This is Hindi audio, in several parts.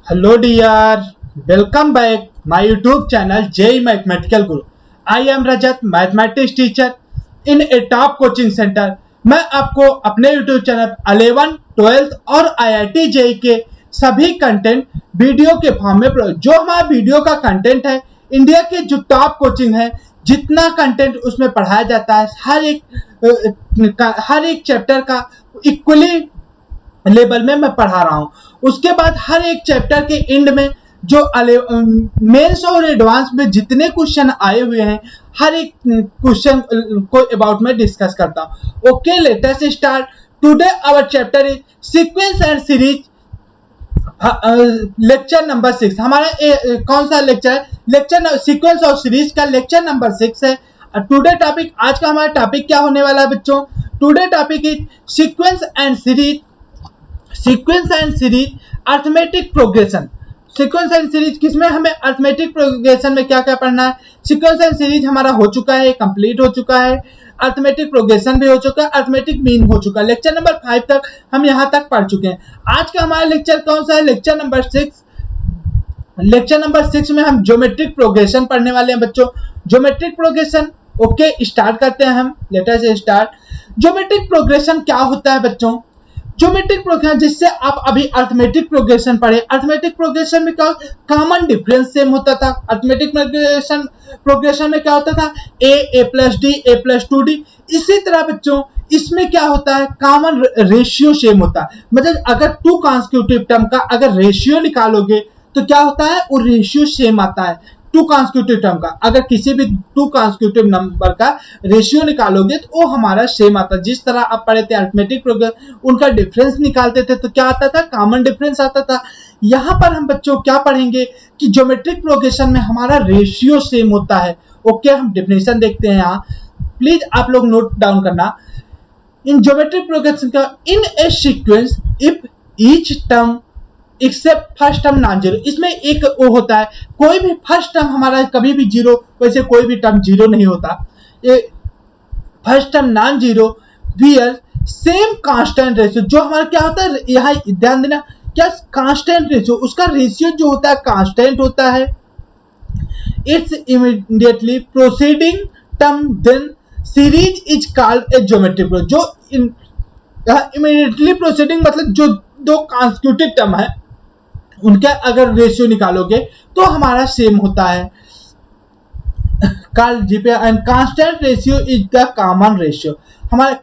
Hello dear, welcome back my YouTube channel JEE Mathematical Guru. I am Rajat, mathematics teacher in a top coaching center. मैं आपको अपने YouTube चैनल 11, 12 और IIT JEE के सभी कंटेंट वीडियो के फॉर्म में जो हमारा वीडियो का कंटेंट है, इंडिया के जो टॉप कोचिंग है, जितना कंटेंट उसमें पढ़ाया जाता है, हर एक चैप्टर का इक्वली लेवल में मैं पढ़ा रहा हूं। उसके बाद हर एक चैप्टर के एंड में जो मेंस और एडवांस में जितने क्वेश्चन आए हुए हैं, हर एक क्वेश्चन को अबाउट में डिस्कस करता हूं। Okay, let us start. Today our chapter is sequence and series, lecture number 6। हमारा कौन सा लेक्चर है? लेक्चर सीक्वेंस और सीरीज का लेक्चर नंबर 6 है। टुडे टॉपिक, आज का हमारा टॉपिक क्या होने वाला है बच्चों? Today topic is sequence and series, sequence and series arithmetic progression. Sequence and series किसमें हमें अर्थमेटिक प्रोग्रेशन में क्या क्या पढ़ना है? सीक्वेंस एंड सीरीज हमारा हो चुका है, कंप्लीट हो चुका है, अर्थमेटिक प्रोग्रेशन भी हो चुका है, अर्थमेटिक मीन हो चुका है। लेक्चर नंबर 5 तक हम यहां तक पढ़ चुके हैं। आज का हमारा लेक्चर कौन सा है? Lecture number 6। लेक्चर नंबर 6 में हम ज्योमेट्रिक प्रोग्रेशन पढ़ने वाले हैं बच्चों। ज्योमेट्रिक प्रोग्रेशन, ओके, स्टार्ट करते हैं हम। Late us start. Geometric progression क्या होता है बच्चों? ज्योमेट्रिक प्रोग्रेशन, जिससे आप अभी अर्थमेटिक प्रोग्रेशन पढ़े, अर्थमेटिक प्रोग्रेशन में क्या कॉमन डिफरेंस सेम होता था। अर्थमेटिक प्रोग्रेशन में क्या होता था? a plus D, a plus 2d। इसी तरह बच्चों इसमें क्या होता है? कॉमन रेशियो सेम होता है। मतलब अगर टू कॉन्सेक्यूटिव टर्म का अगर रेशियो निकालोगे तो क्या होता है? वो रेशियो सेम आता है। टू कॉन्सेक्यूटिव टर्म का अगर किसी भी टू कॉन्सेक्यूटिव नंबर का रेशियो निकालोगे तो वो हमारा सेम आता है। जिस तरह आप पढ़े थे अर्थमेटिक प्रोग्रेशन, उनका डिफरेंस निकालते थे तो क्या आता था? कॉमन डिफरेंस आता था। यहाँ पर हम बच्चों क्या पढ़ेंगे कि ज्योमेट्रिक प्रोग्रेशन में हमारा रेशियो सेम होता है। ओके, हम डेफिनेशन देखते हैं यहाँ, प्लीज आप लोग नोट डाउन करना। इन ज्योमेट्रिक प्रोग्रेशन का in a sequence if each term except first term non zero. इसमें एक वो होता है, कोई भी फर्स्ट टर्म हमारा कभी भी जीरो, वैसे कोई भी टर्म जीरो नहीं होता। First term non zero wear same constant ratio. जो हमारा क्या होता है, यहाँ ध्यान देना, क्या कांस्टेंट रेशियो, उसका रेशियो जो होता है कांस्टेंट होता है। It's immediately proceeding term then series is called a geometric progression. जो इमीडिएटली प्रोसीडिंग मतलब जो दो कॉन्सेक्यूटिव टर्म है उनका अगर रेशियो निकालोगे तो हमारा सेम होता है। Called GPay and constant ratio is the common ratio. हमारा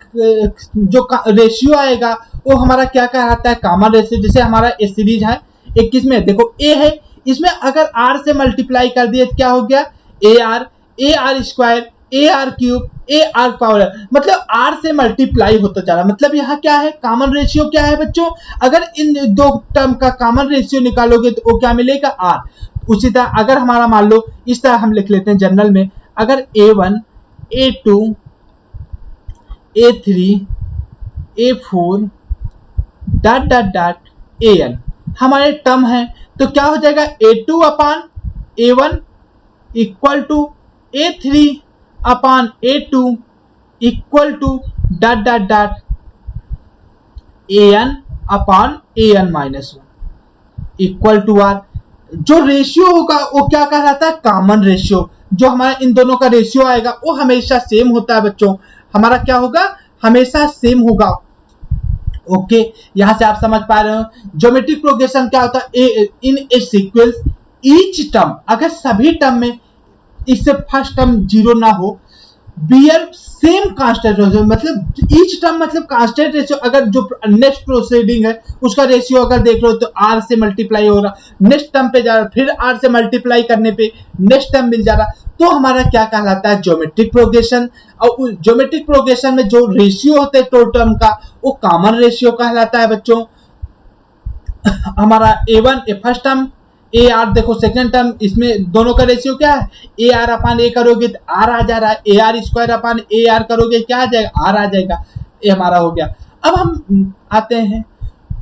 जो रेशियो आएगा वो हमारा क्या कहलाता है? Common ratio. जैसे हमारा ए सीरीज है 21 में, देखो ए है, इसमें अगर आर से मल्टीप्लाई कर दिए तो क्या हो गया? A are square, A R cube, A R power, मतलब आर से मल्टीप्लाई होता जा रहा है। मतलब यहाँ क्या है? कॉमन रेशियो क्या है बच्चों? अगर इन दो टर्म का कॉमन रेशियो निकालोगे तो वो क्या मिलेगा? आर। उसी तरह अगर हमारा मान लो इस तरह हम लिख लेते हैं जनरल में, अगर a1, a2, a3, a4 dot dot dot an हमारे टर्म है तो क्या हो जाएगा? a2 upon a1 equal to a3 upon a2 equal to dot dot dot an upon an minus 1 equal to r। जो रेशियो होगा वो क्या कहलाता है? Common ratio. जो हमारा इन दोनों का रेशियो आएगा वो हमेशा सेम होता है बच्चों। हमारा क्या होगा? हमेशा सेम होगा। ओके, यहां से आप समझ पा रहे हो ज्योमेट्रिक प्रोग्रेशन क्या होता है? In a sequence each term, अगर सभी टर्म में इससे फर्स्ट टर्म जीरो ना हो, बियर सेम कांस्टेंट रेशियो, मतलब ईच टर्म मतलब कांस्टेंट रेशियो। अगर जो नेक्स्ट प्रोसीडिंग है उसका रेशियो अगर देख लो तो आर से मल्टीप्लाई हो रहा, नेक्स्ट टर्म पे जा रहा, फिर आर से मल्टीप्लाई करने पे नेक्स्ट टर्म मिल जा रहा, तो हमारा क्या कहलाता है? Geometric progression. और ज्योमेट्रिक प्रोग्रेशन में जो रेशियो होते हैं टू टर्म का वो कॉमन रेशियो कहलाता है बच्चों। हमारा a1 A first term, A R देखो सेकेंड टर्म, इसमें दोनों का रेशियो क्या है? ए आर अपान ए करोगे तो आर आ जा रहा है, A R square upon A R करोगे क्या आ जाएगा? आर आ जाएगा। ये हमारा हो गया। अब हम आते हैं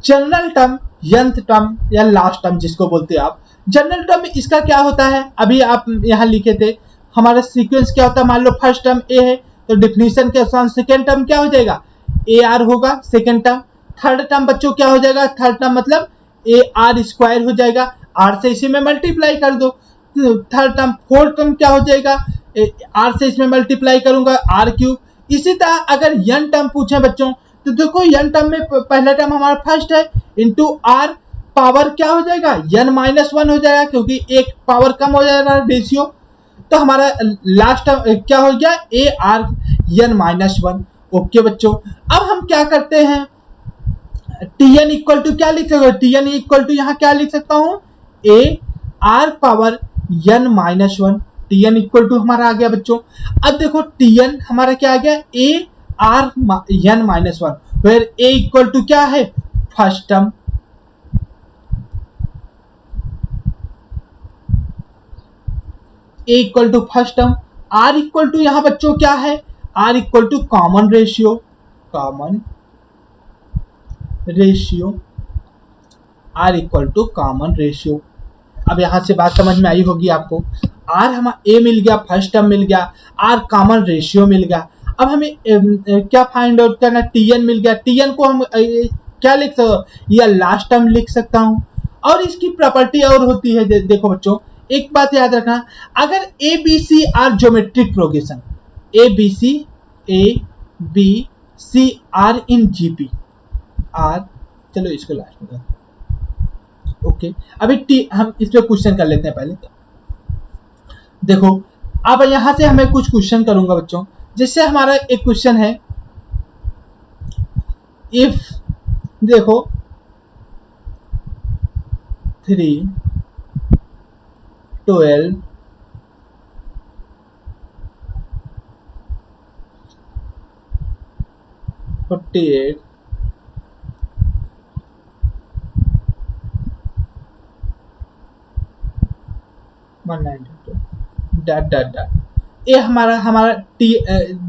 जनरल टर्म, nth टर्म या लास्ट टर्म जिसको बोलते हैं आप। जनरल टर्म इसका क्या होता है? अभी आप यहाँ लिखे थे, हमारा सीक्वेंस क्या होता है? मान लो फर्स्ट टर्म ए है तो डिफिनीशन के अनुसार सेकेंड टर्म क्या हो जाएगा? ए आर होगा सेकेंड टर्म। थर्ड टर्म बच्चों क्या हो जाएगा? थर्ड टर्म मतलब ए आर स्क्वायर हो जाएगा, आर से इसी में मल्टीप्लाई कर दो। थर्ड टर्म फोर्थ टर्म क्या हो जाएगा, आर से इसमें मल्टीप्लाई करूंगा आर क्यूब। इसी तरह अगर n टर्म पूछे बच्चों तो देखो n टर्म में पहला टर्म हमारा फर्स्ट है इंटू आर पावर क्या हो जाएगा n माइनस 1 हो जाएगा, क्योंकि एक पावर कम हो जाएगा रेशियो। तो हमारा लास्ट टर्म क्या हो गया a r n minus 1। Okay बच्चों, अब हम क्या करते हैं, Tn इक्वल टू क्या लिख सकते हो, Tn इक्वल टू यहाँ क्या लिख सकता हूँ a are power n minus 1। Tn equal to हमारा आ गया बच्चों। अब देखो Tn हमारा क्या आ गया a r n minus 1, where a equal to क्या है first term, a equal to first term. r equal to यहाँ बच्चों क्या है, r equal to common ratio, common ratio, r equal to common ratio. अब यहां से बात समझ में आई होगी आपको, r हमारा a मिल गया, फर्स्ट टर्म मिल गया, r कॉमन रेशियो मिल गया। अब हमें क्या फाइंड आउट करना, Tn मिल गया। Tn को हम क्या लिख सकते, या लास्ट टर्म लिख सकता हूं। और इसकी प्रॉपर्टी और होती है, देखो बच्चों एक बात याद रखना, अगर a b c are geometric progression, a b c are in GP r, चलो इसको लास्ट में ओके। अभी हम इस पे क्वेश्चन कर लेते हैं पहले। तो देखो अब यहां से हमें कुछ क्वेश्चन करूंगा बच्चों, जिससे हमारा एक क्वेश्चन है, इफ देखो 3 12 48 192 डॉट डॉट डॉट। ये हमारा टी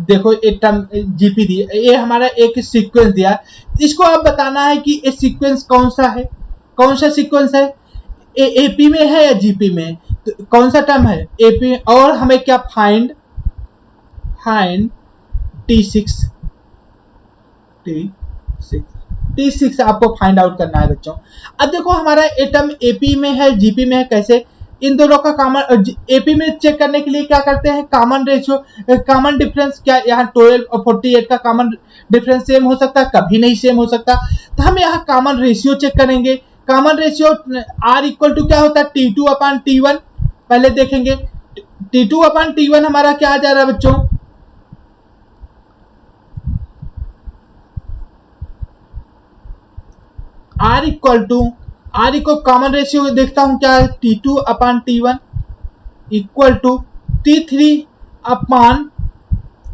देखो एक टर्म जीपी दिया, ये हमारा एक सीक्वेंस दिया। इसको आप बताना है कि ये सीक्वेंस कौन सा है, कौन सा सीक्वेंस है, एपी में है या जीपी में, तो कौन सा टर्म है एपी। और हमें क्या फाइंड T6 आपको फाइंड आउट करना है बच्चों। अब देखो हमारा ये टर्म एपी में है जीपी में है, कैसे, इन दोनों का कॉमन, एपी में चेक करने के लिए क्या करते हैं, कॉमन रेशियो, कॉमन डिफरेंस, क्या यहाँ 12 और 48 का कॉमन डिफरेंस सेम हो सकता है, कभी नहीं सेम हो सकता। तो हम यहाँ कॉमन रेशियो चेक करेंगे। Common ratio R equal to क्या होता है T2 अपॉन T1, पहले देखेंगे T2 अपॉन T1 हमारा क्या आ जा रहा है बच्चों, R इक्वल कॉमन रेशियो देखता हूं क्या है T2 upon T1 equal to T3 upon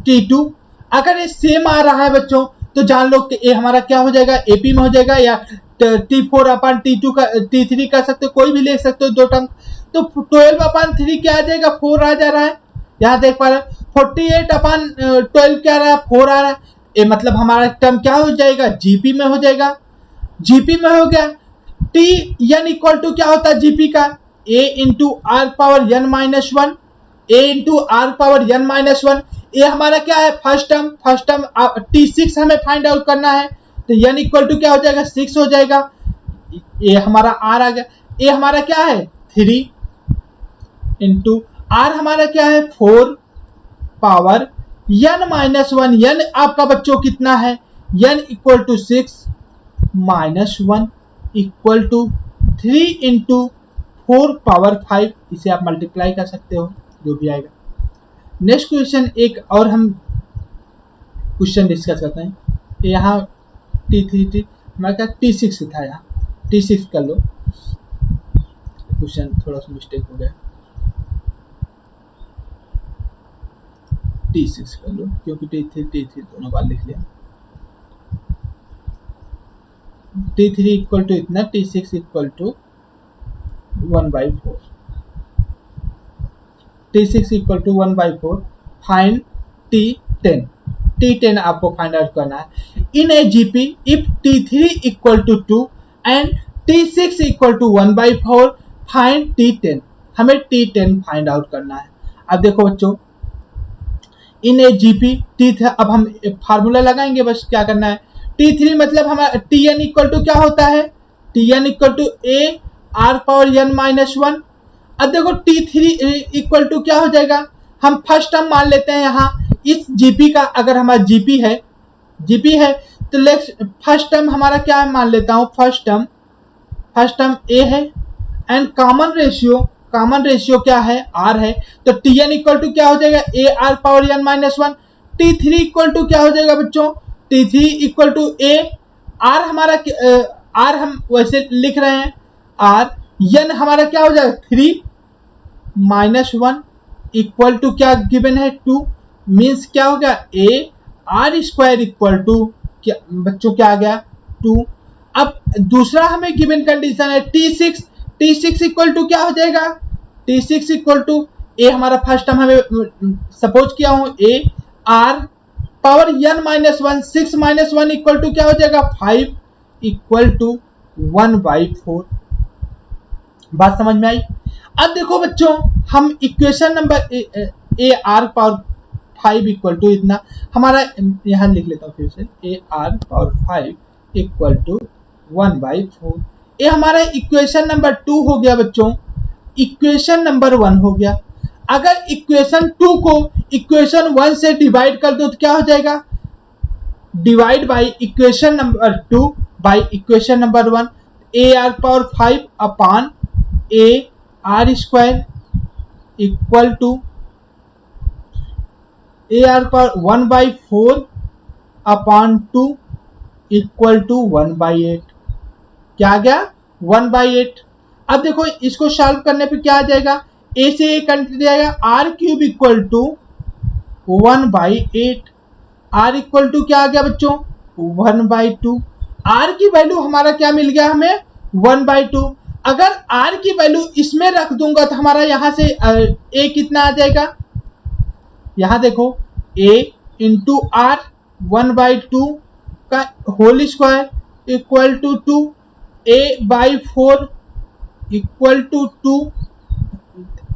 T2। अगर ये सेम आ रहा है बच्चों तो जान लो कि ये हमारा क्या हो जाएगा, एपी में हो जाएगा, या T4 अपॉन T2 का T3 कर सकते हो, कोई भी ले सकते हो दो टर्म। तो 12 अपॉन 3 क्या आ जाएगा, 4 आ जा रहा है, यहाँ देख पा रहे हैं। 48 अपॉन 12 क्या आ रहा है, 4 आ रहा है। ये मतलब हमारा टर्म क्या हो जाएगा, जीपी में हो जाएगा, जीपी में हो गया। टी एन इक्वल टू क्या होता है जीपी का, a into r power N minus 1, a into r power N minus 1। ये हमारा क्या है, फर्स्ट टर्म T6 हमें फाइंड आउट करना है, तो एन इक्वल टू क्या हो जाएगा 6 हो जाएगा। ये हमारा आर आ गया, ये हमारा क्या है 3 इंटू आर हमारा क्या है 4 पावर एन माइनस 1। एन आपका बच्चों कितना है, n equal to 6 minus 1 equal to 3 into 4 power 5। इसे आप मल्टीप्लाई कर सकते हो, जो भी आएगा। नेक्स्ट क्वेश्चन एक और हम क्वेश्चन डिस्कस करते हैं। यहाँ T3 हमारे क्या T6 था, यहाँ T6 कर लो, क्वेश्चन थोड़ा सा मिस्टेक हो गया, T6 कर लो क्योंकि T3 दोनों बार लिख लिया। T3 इक्वल टू इतना, T6 equal to 1/4, T6 equal to 1/4। Find T10 आपको फाइंड आउट करना है। In a GP if T3 equal to 2 and T6 equal to 1/4 find T10। हमें T10 फाइंड आउट करना है। अब देखो बच्चों, इन ए जीपी T3, अब हम फार्मूला लगाएंगे, बस क्या करना है, T3 मतलब हमारा Tn इक्वल टू क्या होता है Tn equal to a are power n minus one. अब देखो T3 इक्वल टू क्या हो जाएगा, हम फर्स्ट टर्म मान लेते हैं यहाँ इस जीपी का, अगर हमारा जीपी है तो फर्स्ट टर्म हमारा क्या है मान लेता हूँ, फर्स्ट टर्म ए है एंड कॉमन रेशियो क्या है, आर है। तो Tn इक्वल टू क्या हो जाएगा, a are power n minus one. T3 equal to क्या हो जाएगा बच्चों, T3 equal to a r, हमारा आर हम वैसे लिख रहे हैं आर, n हमारा क्या हो जाएगा 3 माइनस वन इक्वल टू क्या गिवन है 2, मीन्स क्या हो गया a are square equal to क्या बच्चों क्या आ गया 2। अब दूसरा हमें गिवन कंडीशन है T6 इक्वल टू क्या हो जाएगा, T6 इक्वल टू ए हमारा फर्स्ट टर्म हमें सपोज किया हूं A R power n minus one, 6 minus one equal to क्या हो जाएगा 5 इक्वल टू 1/4। बात समझ में आई। अब देखो बच्चों हम equation number a are power 5 equal to इतना हमारा, यहां लिख लेता हूं फिर से, a are power 5 equal to 1/4। ये हमारा इक्वेशन नंबर 2 हो गया बच्चों। इक्वेशन नंबर 1 हो गया। अगर इक्वेशन 2 को इक्वेशन 1 से डिवाइड कर दो तो क्या हो जाएगा, divide by equation number 2 by equation number 1, a are power 5 upon a are square equal to a are power 1/4 upon 2 equal to 1/8। क्या आ गया 1/8। अब देखो इसको सॉल्व करने पे क्या आ जाएगा, ए से ए कैंसिल जाएगा, r cube equal to 1/8। R equal to क्या आ गया बच्चों 1/2। आर की वैल्यू हमारा क्या मिल गया हमें 1/2। अगर आर की वैल्यू इसमें रख दूंगा तो हमारा यहां से ए कितना आ जाएगा, यहां देखो a इंटू आर 1/2 का whole square equal to 2, a/4 equal to 2,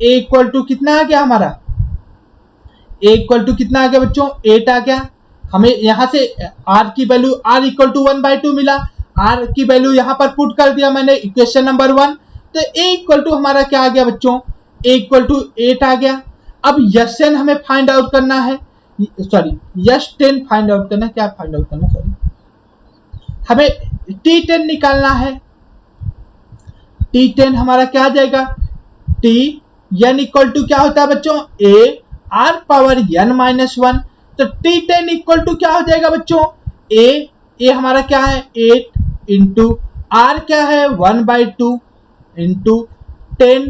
a equal to कितना आ गया हमारा, a इक्वल टू कितना आ गया बच्चों 8 आ गया। हमें यहां से r की वैल्यू r इक्वल टू 1/2 मिला, r की वैल्यू यहां पर पुट कर दिया मैंने इक्वेशन नंबर 1, तो a इक्वल टू हमारा क्या आ गया बच्चों, a इक्वल टू 8 आ गया। अब Sn हमें फाइंड आउट करना है, सॉरी S10 फाइंड आउट करना, क्या फाइंड आउट करना, सॉरी हमें T10 निकालना है। T10 हमारा क्या आ जाएगा, Tn इक्वल टू क्या होता है बच्चों a r power n minus one. तो T10 इक्वल टू क्या हो जाएगा बच्चों, a हमारा क्या है 8 इंटू r क्या है 1/2 into 10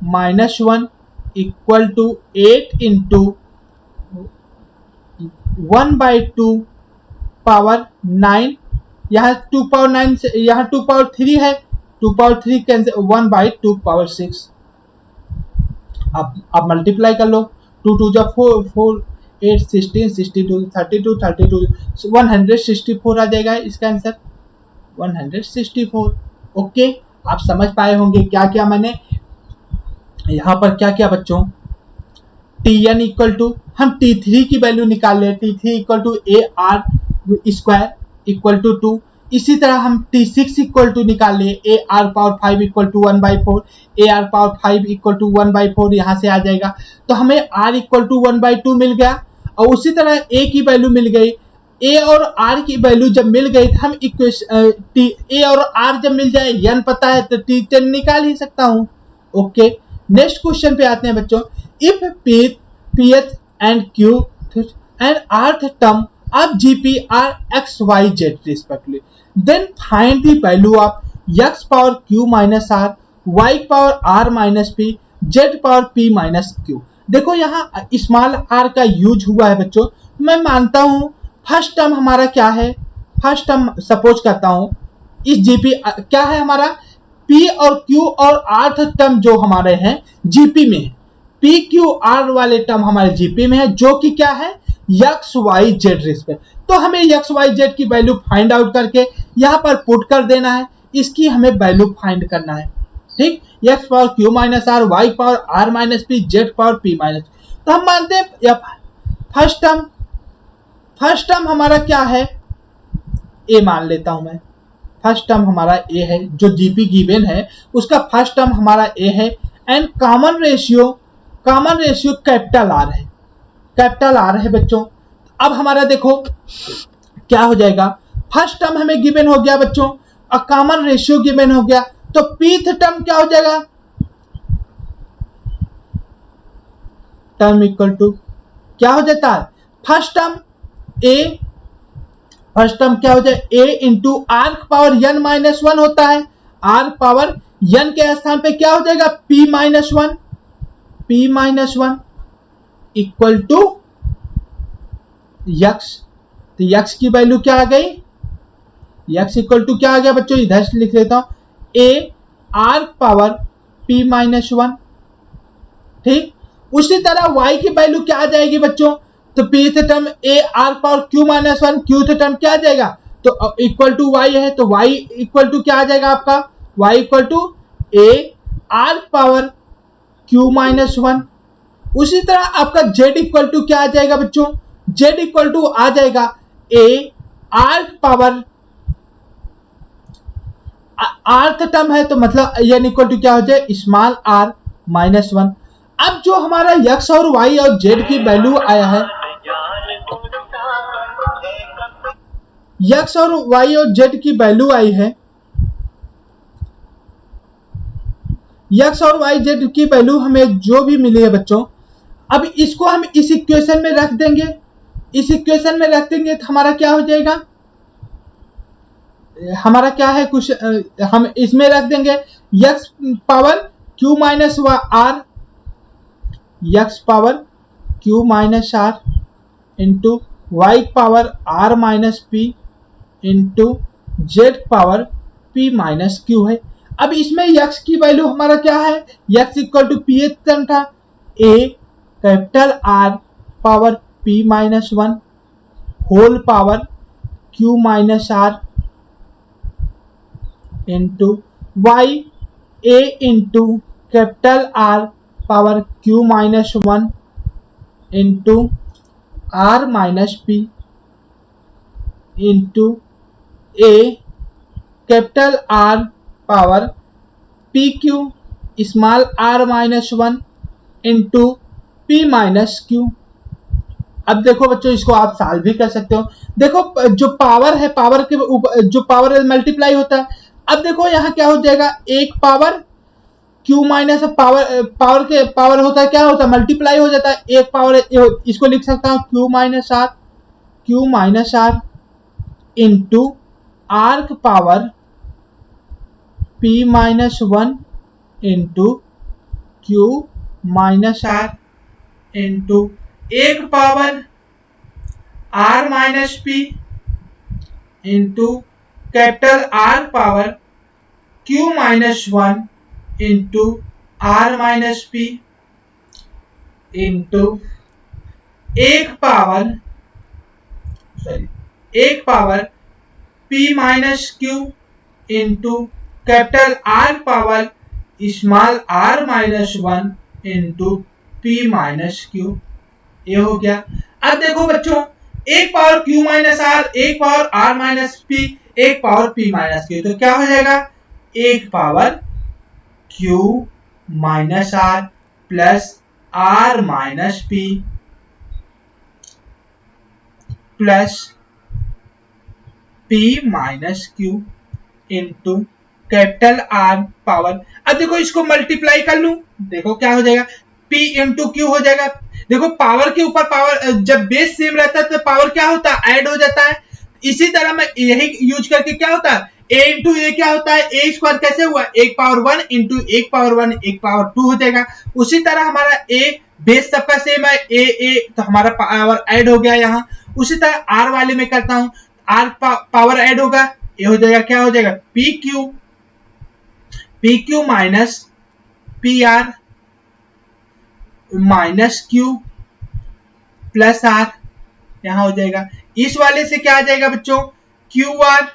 minus one equal to 8 into 1/2 power 9, यहाँ 2 पावर 9 से यहाँ 2 पावर 3 है, 2 पावर 3 कैंसिल 1/2 पावर 6। अब मल्टीप्लाई कर लो, 2 2 जा 4 8 16 62 32 32 164 आ जाएगा इसका आंसर 164। ओके, आप समझ पाए होंगे क्या क्या मैंने यहाँ पर क्या क्या बच्चों। Tn इक्वल टू हम T3 की वैल्यू निकाल ले, T3 equal to a are square equal to 2। इसी तरह हम T6 इक्वल टू निकाल ले, a are power 5 equal to 1/4, a are power 5 equal to 1/4 यहाँ से आ जाएगा। तो हमें r इक्वल टू 1/2 मिल गया और उसी तरह a की वैल्यू मिल गई। a और r की वैल्यू जब मिल गई तो हम इक्वेशन a और r जब मिल जाए n पता है तो T10 निकाल ही सकता हूँ। ओके, नेक्स्ट क्वेश्चन पे आते हैं बच्चों। If pth and q and rth term of gp are x y z respectively, then find the value of x power q minus r, y power r minus p, z power p minus q। देखो यहाँ स्मॉल r का यूज हुआ है बच्चों। मैं मानता हूँ फर्स्ट टर्म हमारा क्या है, फर्स्ट टर्म सपोज करता हूँ इस जीपी क्या है हमारा P और Q और R टर्म जो हमारे हैं जीपी में, P Q R वाले टर्म हमारे जीपी में है जो कि क्या है x y z रिस्पेक्ट। तो हमें x y z की वैल्यू फाइंड आउट करके यहाँ पर पुट कर देना है, इसकी हमें वैल्यू फाइंड करना है। ठीक, x power q minus r, y power r minus p, z power p minus. तो हम मानते हैं फर्स्ट टर्म हमारा क्या है a मान लेता हूं मैं, फर्स्ट टर्म हमारा ए है, जो जीपी गिवन है उसका फर्स्ट टर्म हमारा ए है, and common ratio capital R है, कैपिटल आर है बच्चों। अब हमारा देखो क्या हो जाएगा, फर्स्ट टर्म हमें गिवन हो गया बच्चों और कॉमन रेशियो गिवन हो गया, तो पीथ टर्म क्या हो जाएगा, टर्म इक्वल टू क्या हो जाता है, फर्स्ट टर्म क्या हो जाए a into r power n minus one होता है, आर पावर n के स्थान पे क्या हो जाएगा p minus one equal to x. तो यक्स की वैल्यू क्या आ गई, यक्स इक्वल टू क्या आ गया बच्चों, इधर से लिख लेता हूं A R power p minus one. ठीक, उसी तरह y की वैल्यू क्या आ जाएगी बच्चों, तो P term A R power q minus one, Q term क्या आ जाएगा, तो इक्वल टू y है, तो y इक्वल टू क्या आ जाएगा आपका, y equal to a are power q minus one. उसी तरह आपका z इक्वल टू क्या आ जाएगा बच्चों, z इक्वल टू आ जाएगा ए आर पावर, आर्थ टर्म है तो मतलब n इक्वल टू क्या हो जाए स्मॉल r माइनस वन। अब जो हमारा x और y और z की वैल्यू आया है, x और y और z की वैल्यू आई है, x और y z की वैल्यू हमें जो भी मिली है बच्चों, अब इसको हम इस इक्वेशन में रख देंगे, इस इक्वेशन में रख देंगे तो हमारा क्या हो जाएगा, हमारा क्या है कुछ हम इसमें रख देंगे x power q minus r, x power q minus r into y power r minus p into z power p minus q है। अब इसमें x की वैल्यू हमारा क्या है, x equal to p term था a capital R power p minus one whole power q minus r into y a into capital R power q minus one into r minus p into a capital R power p q small r minus one into p minus q. अब देखो बच्चों इसको आप सॉल्व भी कर सकते हो, देखो जो पावर है पावर के ऊपर जो पावर मल्टीप्लाई होता है, अब देखो यहाँ क्या हो जाएगा, एक पावर q माइनस पावर के पावर होता है क्या होता है मल्टीप्लाई हो जाता है, एक पावर इसको लिख सकता हूँ q माइनस आर इंटू आर्क power p minus one into q minus r into एक power r minus p into capital R power q minus one into r minus p into एक power p minus q into capital R power small r minus one into p minus q। ये हो गया। अब देखो बच्चों एक पावर q माइनस r, एक पावर r माइनस p, एक पावर p माइनस q, तो क्या हो जाएगा एक power q minus r plus r minus p plus p minus q into capital R power. अब देखो इसको मल्टीप्लाई कर लूं, देखो क्या हो जाएगा p इंटू q हो जाएगा। देखो पावर के ऊपर पावर, जब बेस सेम रहता है तो पावर क्या होता है ऐड हो जाता है। इसी तरह मैं यही यूज करके क्या होता है a इंटू ए क्या होता है ए स्क्वायर कैसे हुआ एक पावर वन इंटू एक पावर वन एक पावर टू हो जाएगा। उसी तरह हमारा a बेस सबका सेम है ए तो हमारा पावर ऐड हो गया यहाँ। उसी तरह r वाले में करता हूँ r पावर ऐड होगा, ये हो जाएगा क्या हो जाएगा p q minus p r minus q plus r, यहां हो जाएगा। इस वाले से क्या आ जाएगा बच्चों q r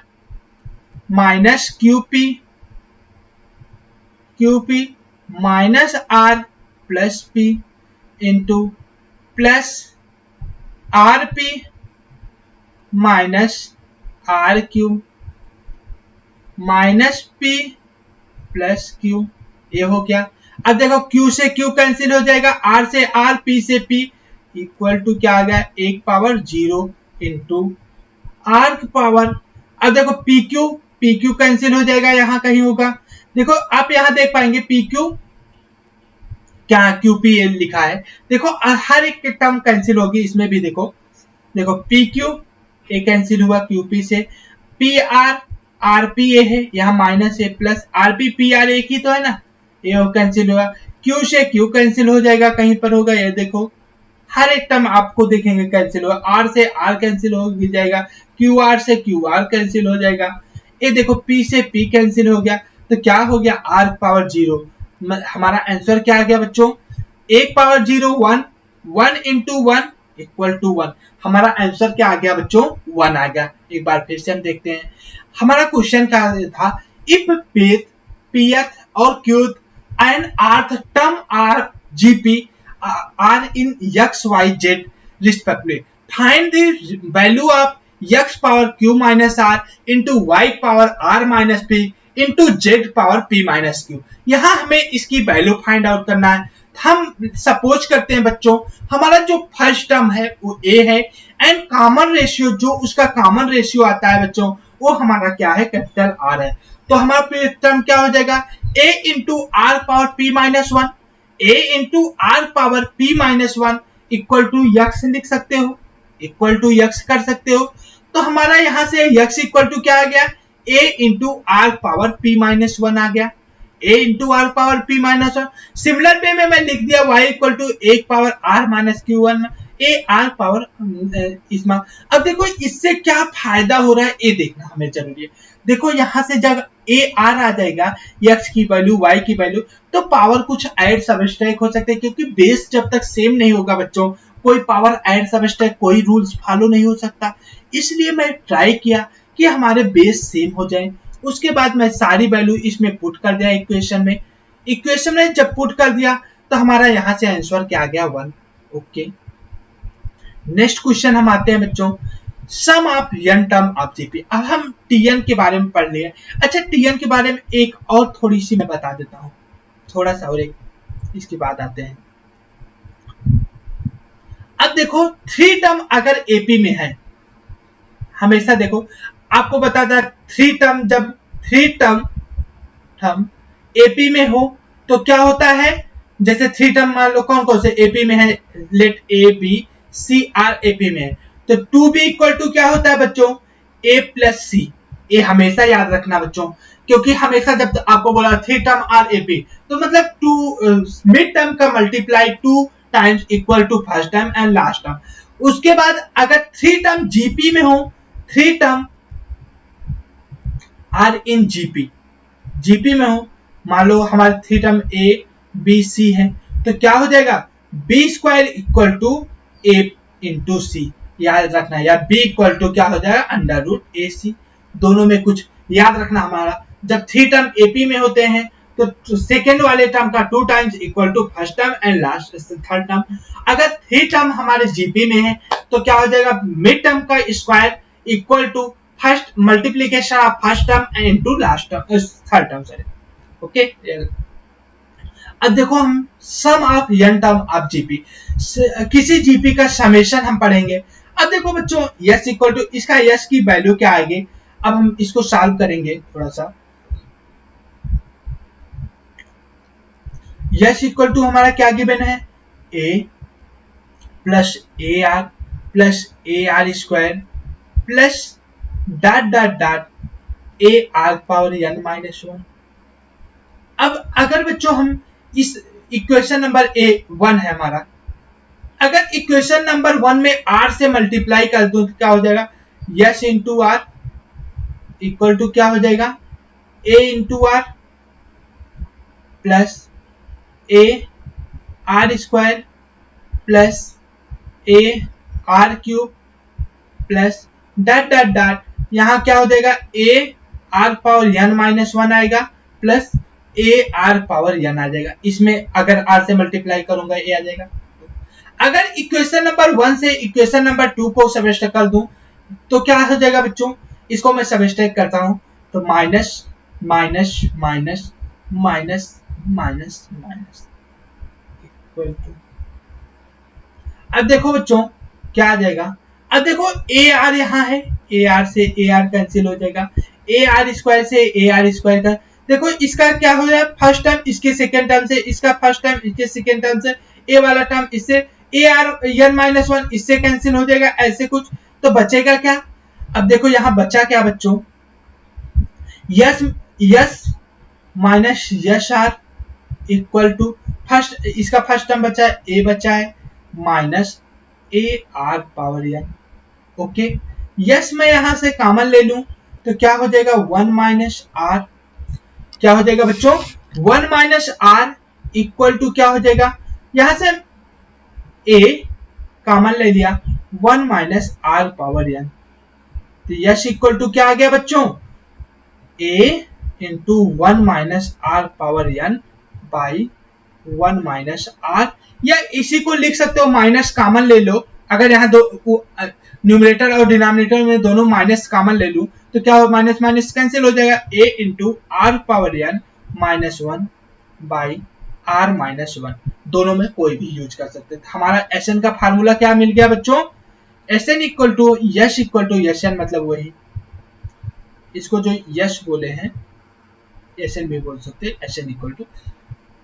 minus q p minus r plus p into plus r p minus r q minus p plus q, ये हो गया। अब देखो Q से Q कैंसिल हो जाएगा, R से R, P से P इक्वल टू क्या आ गया, 1 पावर 0 इंटू R की पावर। अब देखो PQ कैंसिल हो जाएगा, यहाँ कहीं होगा। देखो आप यहाँ देख पाएंगे PQ क्या QP लिखा है, देखो हर एक टर्म कैंसिल होगी इसमें भी। देखो PQ ए कैंसिल हुआ QP से, PR RP ए है, यहाँ माइनस ए प्लस RP PR एक ही तो है ना, ये कैंसिल हुआ। Q से Q कैंसिल हो जाएगा, कहीं पर होगा, ये देखो हर एक टर्म आपको देखेंगे कैंसिल हुआ। R से R कैंसिल हो जाएगा, QR से QR कैंसिल हो जाएगा, ये देखो P से P कैंसिल हो गया। तो क्या हो गया, R पावर 0। हमारा आंसर क्या आ गया बच्चों, 1 पावर 0 1, 1 इंटू 1 इक्वल टू 1। हमारा आंसर क्या आ गया बच्चों, 1 आ गया। एक बार फिर से हम देखते हैं, हमारा क्वेश्चन क्या था, इफ pth pth और qth and rth term are gp are in x y z respectively, find the value of x power q minus r into y power r minus p into z power p minus q। यहाँ हमें इसकी वैल्यू फाइंड आउट करना है। हम सपोज करते हैं बच्चों, हमारा जो फर्स्ट टर्म है वो a है, एंड कॉमन रेशियो जो उसका कॉमन रेशियो आता है बच्चों, वो हमारा क्या है, कैपिटल R है। तो हमारा टर्म क्या हो जाएगा, a into r power p minus 1, a into r power p minus 1 equal to x लिख सकते हो, इक्वल टू यक्स कर सकते हो। तो हमारा यहाँ से यक्स इक्वल टू क्या आ गया, a into r power p minus 1 आ गया, a into r power p minus 1। Similar way में मैं लिख दिया y equal to 1 power r minus q1 a are power इसमें। अब देखो इससे क्या फायदा हो रहा है ये देखना हमें जरूरी है। देखो यहाँ से जब ए आर आ जाएगा, x की वैल्यू y की वैल्यू, तो पावर कुछ ऐड सबट्रैक्ट हो सकते हैं, क्योंकि बेस जब तक सेम नहीं होगा बच्चों, कोई पावर ऐड सबट्रैक्ट कोई रूल्स फॉलो नहीं हो सकता। इसलिए मैं ट्राई किया कि हमारे बेस सेम हो जाए। उसके बाद मैं सारी वैल्यू इसमें पुट कर दिया इक्वेशन में जब पुट कर दिया तो हमारा यहाँ से आंसर क्या आ गया, 1। ओके, नेक्स्ट क्वेश्चन हम आते हैं बच्चों, sum of n term of GP. अब हम tn के बारे में पढ़ लिए। अच्छा, tn के बारे में एक और थोड़ी सी मैं बता देता हूँ, थोड़ा सा, और एक इसके बाद आते हैं। अब देखो 3 टर्म अगर एपी में है, हमेशा देखो आपको बताता 3 टर्म, जब 3 टर्म एपी में हो तो क्या होता है, जैसे 3 टर्म मान लो कौन कौन से एपी में है, let a b c are AP में है, तो 2b इक्वल टू क्या होता है बच्चों, a प्लस सी। ये हमेशा याद रखना बच्चों, क्योंकि हमेशा जब आपको बोला 3 टर्म आर एपी, तो मतलब 2 मिड टर्म का multiply 2 times equal to first term and last term. उसके बाद अगर 3 टर्म जीपी में हो, 3 टर्म आर इन जीपी में हो, मान लो हमारे 3 टर्म ए बी सी है, तो क्या हो जाएगा, b square equal to A into c. याद रखना, या b इक्वल टू क्या हो जाएगा, अंडर रूट ए सी। दोनों में कुछ याद रखना, हमारा जब 3 टर्म एपी में होते हैं तो सेकेंड वाले टर्म का 2 times equal to first term and last third term. अगर 3 टर्म हमारे जीपी में है तो क्या हो जाएगा, मिड टर्म का square equal to first multiplication of first term into last term third term, sorry. Okay, अब देखो हम sum of n term of GP, किसी जीपी का समेशन हम पढ़ेंगे। अब देखो बच्चों s इक्वल टू, इसका s की वैल्यू क्या आएगी, अब हम इसको सॉल्व करेंगे थोड़ा सा। s इक्वल टू हमारा क्या गिवन है, a plus A are plus A are square plus dot dot dot A R power n minus 1। अब अगर बच्चों हम इस इक्वेशन नंबर 1 है हमारा, अगर इक्वेशन नंबर 1 में r से मल्टीप्लाई कर दूं तो क्या हो जाएगा, s into R equal to क्या हो जाएगा, a into R plus A are square plus A R cube plus dot dot dot, यहाँ क्या हो जाएगा, a R power n minus 1 आएगा plus A are power n आ जाएगा। इसमें अगर r से मल्टीप्लाई करूंगा a आ जाएगा। अगर इक्वेशन नंबर 1 से इक्वेशन नंबर 2 को सबट्रैक्ट कर दूं तो क्या हो जाएगा बच्चों, इसको मैं सबट्रैक्ट करता हूं तो minus minus minus minus minus minus equal to, अब देखो बच्चों क्या आ जाएगा, अब देखो ए आर यहाँ है, ए आर से ए आर कैंसिल हो जाएगा, ए आर स्क्वायर से ए आर स्क्वायर का, देखो इसका क्या हो जाएगा फर्स्ट टर्म इसके सेकेंड टर्म से, इसका फर्स्ट टर्म इसके सेकेंड टर्म से, ए वाला टर्म इससे, A R N minus one इससे कैंसिल हो जाएगा, ऐसे कुछ। तो बचेगा क्या, अब देखो यहाँ बचा क्या बच्चों, S S minus S R equal to first, इसका फर्स्ट टर्म बचा है ए बचा है minus A are power N. Okay, yes मैं यहां से कॉमन ले लूं तो क्या हो जाएगा, वन माइनस आर, क्या हो जाएगा बच्चों, one minus r equal to क्या हो जाएगा, यहां से ए कॉमन ले लिया, one minus are power n. तो यस इक्वल टू क्या आ गया बच्चों, a into one minus are power N by one minus are, या इसी को लिख सकते हो माइनस कॉमन ले लो, अगर यहाँ दो न्यूमरेटर और डिनोमिनेटर में दोनों माइनस कॉमन ले लूं तो क्या हो, माइनस माइनस कैंसिल हो जाएगा, a into r power N minus one by are minus one, दोनों में कोई भी यूज कर सकते हैं। हमारा एस एन का फार्मूला क्या मिल गया बच्चों, S N equal to S equal to S N, मतलब वही इसको जो यश बोले हैं एस एन भी बोल सकते हैं, S N equal to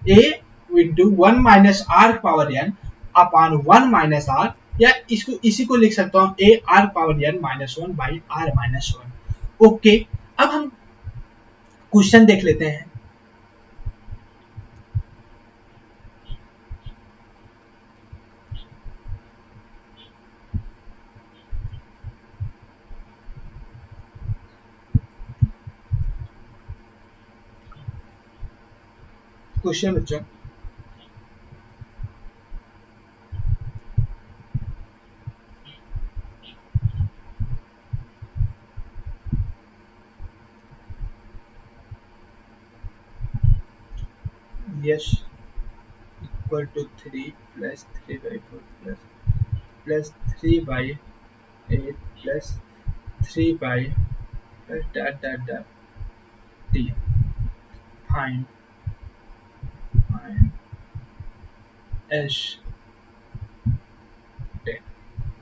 A into one minus are power N upon one minus are, या इसको इसी को लिख सकता हूं A R power N minus one by are minus one. Okay, अब हम क्वेश्चन देख लेते हैं। क्वेश्चन बच्चों, S equal to three plus three by four plus three by eight plus three by dot dot dot T, find S ten,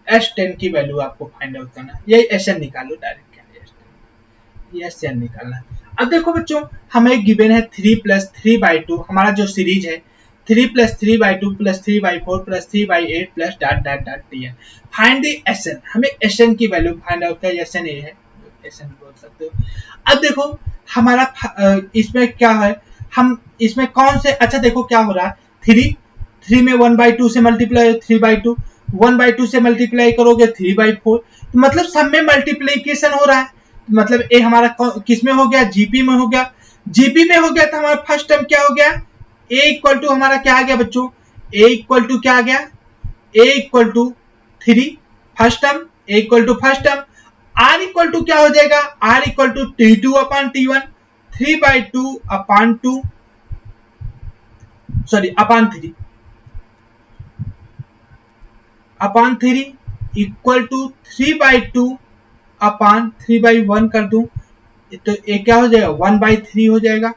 S ten की वैल्यू आपको फाइंड आउट करना, ये एस एन निकालो डायरेक्ट, क्या एस एन निकालना। अब देखो बच्चों हमें गिवन है three plus three by two, हमारा जो सीरीज है three plus three by two plus three by four plus three by eight plus dot dot dot T है। फाइंड द एस एन, हमें एस एन की वैल्यू फाइंड आउट कर, एस एन ये है, एस एन बोल सकते हो। अब देखो हमारा इसमें क्या है, हम इसमें कौन से, अच्छा देखो क्या हो रहा है, थ्री थ्री में वन बाई टू से multiply, three by to one by to से मल्टीप्लाई करोगे थ्री बाई फोर, तो मतलब सब में मल्टीप्लीकेशन हो रहा है, मतलब ए हमारा किस में हो गया, जीपी में हो गया, जीपी में हो गया तो हमारा फर्स्ट टर्म क्या हो गया, ए इक्वल टू हमारा क्या आ गया बच्चों, ए इक्वल टू क्या आ गया, a equal to three first term, a equal to first term, r equal to क्या हो जाएगा, r equal to t two upon t one, three by two upon two, sorry upon three, upon three equal to three by two upon three by one कर दूं तो ये क्या हो जाएगा, वन बाई थ्री हो जाएगा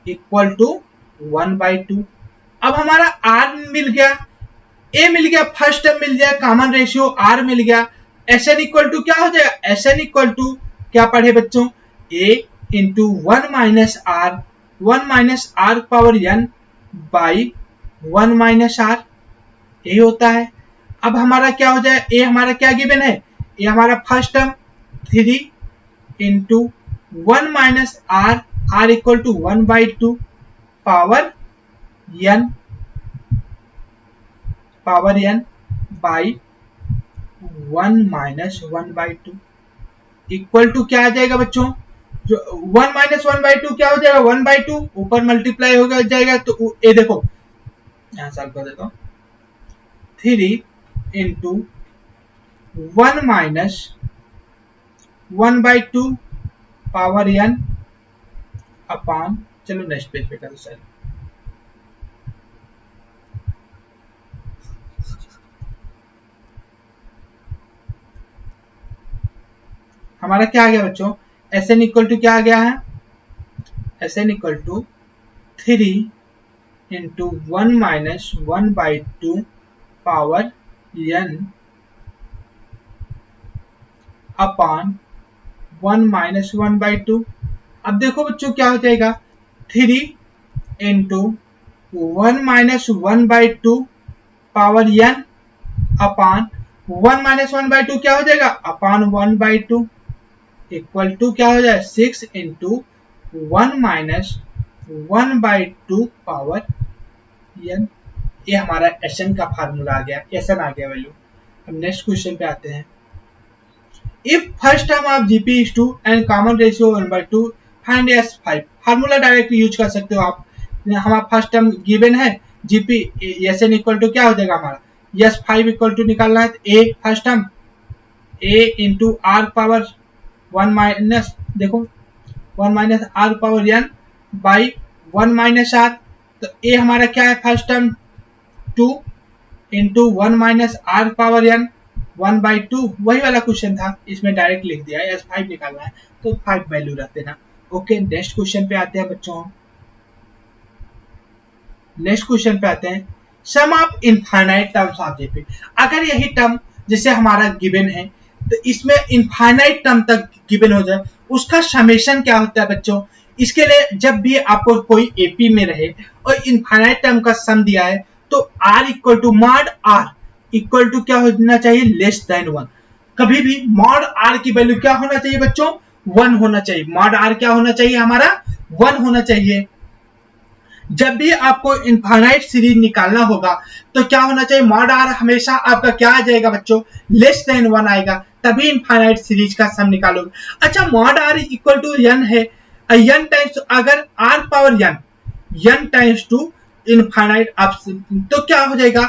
equal to one by two. अब हमारा आर मिल गया, ए मिल गया, फर्स्ट टर्म मिल गया, कॉमन रेशियो आर मिल गया, एस एन इक्वल टू क्या हो जाएगा, एस एन इक्वल टू क्या पढ़े बच्चों, a into one minus are power N by one minus r, यही होता है। अब हमारा क्या हो जाए, ए हमारा क्या गिवन है, ये हमारा first term three into one minus R, R equal to one by two power N by one minus one by two equal to क्या आ जाएगा बच्चों, जो one minus one by two क्या हो जाएगा, वन बाई टू ऊपर मल्टीप्लाई हो जाएगा, तो ये देखो यहां सॉल्व कर देता हूं, three into one minus one by two power N upon, चलो नेक्स्ट पेज पे कर सर, हमारा क्या आ गया बच्चों, एस एन इक्वल टू क्या आ गया है, Sn equal to 3 into 1 minus 1/2 power n upon 1 minus 1/2। अब देखो बच्चों क्या हो जाएगा, 3 into 1 minus 1/2 power n upon 1 minus 1/2 क्या हो जाएगा, अपॉन 1/2 इक्वल टू क्या हो जाएगा, 6 इंटू 1 माइनस 1/2 पावर n। ये हमारा Sn का फार्मूला आ गया, Sn आ गया वैल्यू। अब नेक्स्ट क्वेश्चन पे आते हैं। If first term of Gp is 2 and common ratio 1/2 find S5। Formula direct use कर सकते हो आप। हमारा फर्स्ट टर्म गिवन है Gp, Sn इक्वल टू क्या हो जाएगा हमारा, S5 इक्वल टू निकालना है तो A first term A into R power 1 minus, देखो 1 minus R power n by 1 minus R। तो A हमारा क्या है first term 2 into 1 minus R power n 1/2। वही वाला क्वेश्चन था, इसमें डायरेक्ट लिख दिया है, S5 निकालना है तो 5 वैल्यू रख देना। ओके, नेक्स्ट क्वेश्चन पे आते हैं बच्चों। नेक्स्ट क्वेश्चन पे आते हैं, sum of infinite terms of Gp। अगर यही टर्म जैसे हमारा गिवन है तो इसमें इनफाइनाइट टर्म तक गिवन हो जाए, उसका समेशन क्या होता है बच्चों। इसके लिए जब भी आपको कोई एपी में रहे और इनफाइनाइट टर्म का सम दिया है तो r equal to mod r equal to क्या होना चाहिए, लेस देन 1। कभी भी मॉड r की वैल्यू क्या होना चाहिए बच्चों, 1 होना चाहिए। मॉड r क्या होना चाहिए हमारा, 1 होना चाहिए। जब भी आपको इनफाइनाइट सीरीज निकालना होगा तो क्या होना चाहिए, मॉड r हमेशा आपका क्या आ जाएगा बच्चों, लेस देन 1 आएगा, तभी इनफाइनाइट सीरीज का सम निकालोगे। अच्छा, mod r equal to n है, n टाइम्स अगर r power n times to infinite तो क्या हो जाएगा,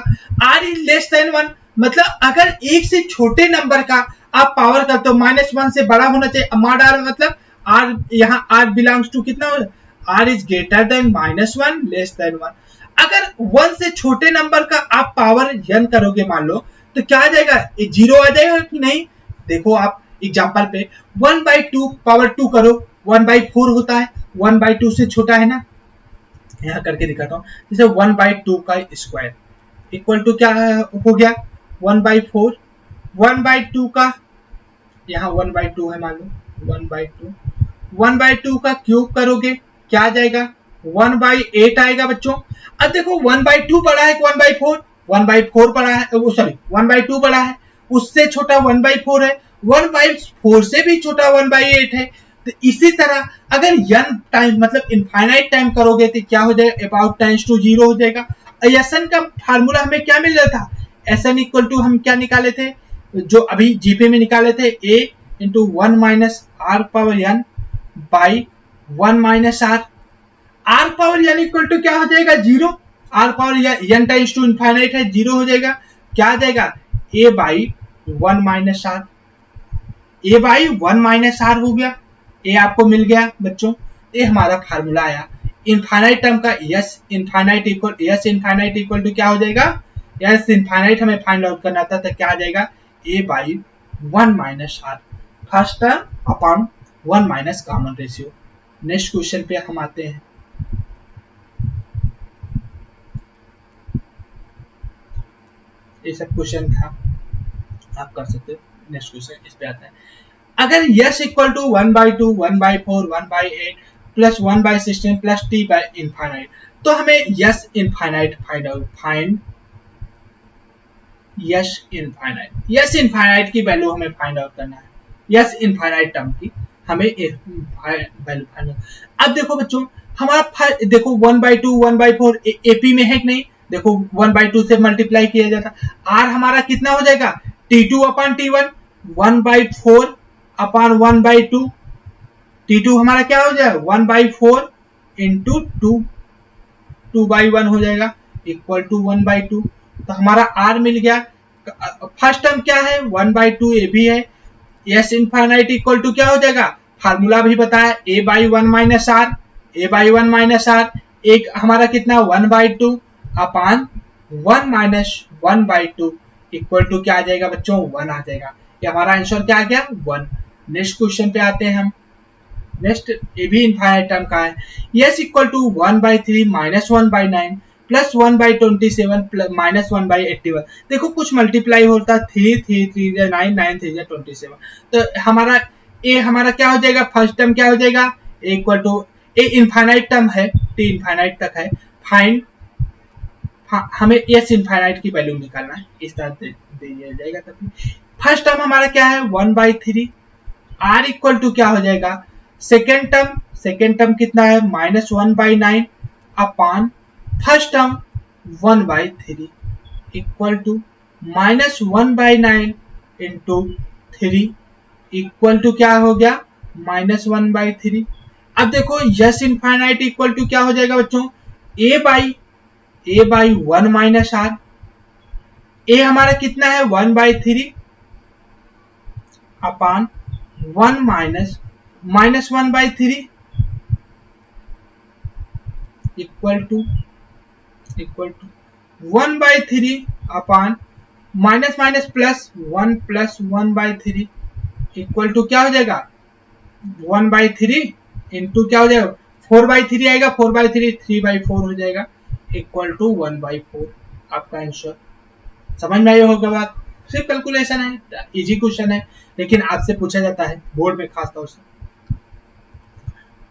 r इज लेस देन 1। मतलब अगर एक से छोटे नंबर का आप पावर करते हो -1 से बड़ा होना चाहिए मॉड r, मतलब r यहाँ r बिलोंग्स टू कितना हो, r is greater than -1 less than 1। अगर 1 से छोटे नंबर का आप पावर n करोगे मान लो तो क्या आ जाएगा, 0 आ जाएगा कि नहीं। देखो आप एग्जांपल पे 1/2 पावर 2 करो, 1/4 होता है, 1/2 से छोटा है ना। यहाँ करके दिखाता हूँ, जैसे 1/2 का स्क्वायर इक्वल टू क्या हो गया, 1/4। 1/2 का यहाँ 1/2 है मान लो, 1/2 का क्यूब करोगे क्या आ जाएगा, 1/8 आएगा बच्चों। अब देखो 1/2 बड़ा है 1/4, 1/4 बड़ा है, सॉरी 1/2 बड़ा है, उससे छोटा 1/4 है, 1/4 से भी छोटा 1/8 है। तो इसी तरह अगर n टाइम मतलब इनफाइनाइट टाइम करोगे तो क्या हो जाएगा, अबाउट टाइम्स टू 0 हो जाएगा। Sn का फार्मूला हमें क्या मिल रहा था, Sn इक्वल टू हम क्या निकाले थे, जो अभी जीपी में निकाले थे, a into 1 minus r power n by 1 minus r power n equal to क्या हो जाएगा, 0। r power n times to infinite है, 0 हो जाएगा। क्या आ जाएगा, a by 1 minus r, a by 1 minus r हो गया। ये आपको मिल गया बच्चों, ये हमारा फार्मूला आया इनफाइनाइट टर्म का। यस इनफाइनाइट इक्वल टू क्या हो जाएगा, यस इनफाइनाइट हमें फाइंड आउट करना था तो क्या आ जाएगा, a by 1 minus r first term upon 1 minus common ratio. Next question पे हम आते हैं। ये सब क्वेश्चन था, आप कर सकते हो। नेक्स्ट क्वेश्चन इस पे आता है, अगर S equal to 1/2 1/4 1/8 plus 1/16 plus t by infinite, तो हमें S infinite find S infinite की वैल्यू हमें फाइंड आउट करना है। यस इनफाइनाइट टर्म की हमें वैल्यू फाइंड। अब देखो बच्चों हमारा देखो 1/2 1/4 एपी में है कि नहीं, देखो 1/2 से मल्टीप्लाई किया जाता, r हमारा कितना हो जाएगा, t2 upon t1, 1/4 upon 1/2, t2 हमारा क्या हो जाएगा 1/4 इंटू 2/1 हो जाएगा इक्वल टू 1/2। तो हमारा r मिल गया। फर्स्ट टर्म क्या है 1/2 ए भी है। यस इनफाइनाइट इक्वल टू क्या हो जाएगा, फार्मूला भी बताया a बाई 1 माइनस r, एक हमारा कितना 1/2 अपॉन 1 माइनस 1/2 इक्वल टू क्या आ जाएगा बच्चों, 1 आ जाएगा। ये हमारा आंसर क्या आ गया 1। नेक्स्ट क्वेश्चन पे आते हैं हम। नेक्स्ट ये भी इनफाइनाइट टर्म का है, S equal to 1/3 minus 1/9 plus 1/27 minus 1/81। देखो कुछ मल्टीप्लाई होता है, 3 3 3 9 9 3 27, तो हमारा ए हमारा क्या हो जाएगा, फर्स्ट टर्म क्या हो जाएगा, equal to A infinite term है, टी इनफाइनाइट तक है, फाइंड हमें एस इनफाइनाइट की वैल्यू निकालना है, इस तरह दे दिया जाएगा। तब फर्स्ट टर्म हमारा क्या है 1/3, आर इक्वल टू क्या हो जाएगा, सेकेंड टर्म कितना है minus 1/9 upon first term 1/3 equal to minus 1/9 into 3 equal to क्या हो गया माइनस 1/3। अब देखो यस इनफाइनाइट इक्वल टू क्या हो जाएगा बच्चों, A by 1 minus R, A हमारा कितना है 1/3 upon 1 minus 1/3 equal to 1/3 upon minus minus plus 1/3 equal to क्या हो जाएगा 1/3 इंटू क्या हो जाएगा 4/3 आएगा, 4/3 3/4 हो जाएगा इक्वल टू 1/4। आपका आंसर समझ में आया होगा बात, सिर्फ कैलकुलेशन है, इजी क्वेश्चन है, लेकिन आपसे पूछा जाता है बोर्ड में खास तौर से।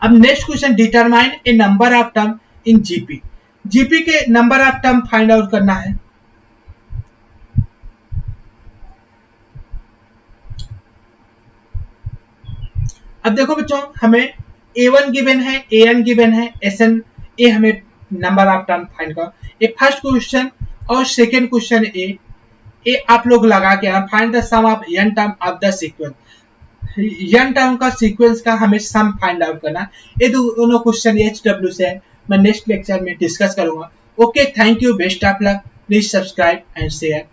अब next question, determine a number of term in GP, GP के number of term find out करना है। अब देखो बच्चों हमें A1 गिवन है, AN गिवन है, SN ए हमें नंबर ऑफ टर्म फाइंड कर, ये फर्स्ट क्वेश्चन और सेकेंड क्वेश्चन ए आप लोग लगा के find the sum of n term of the sequence, n term का सीक्वेंस का हमें सम फाइंड आउट करना। ये दोनों क्वेश्चन HW से है, मैं नेक्स्ट लेक्चर में डिस्कस करूंगा। Okay, thank you, best of luck, please subscribe and share.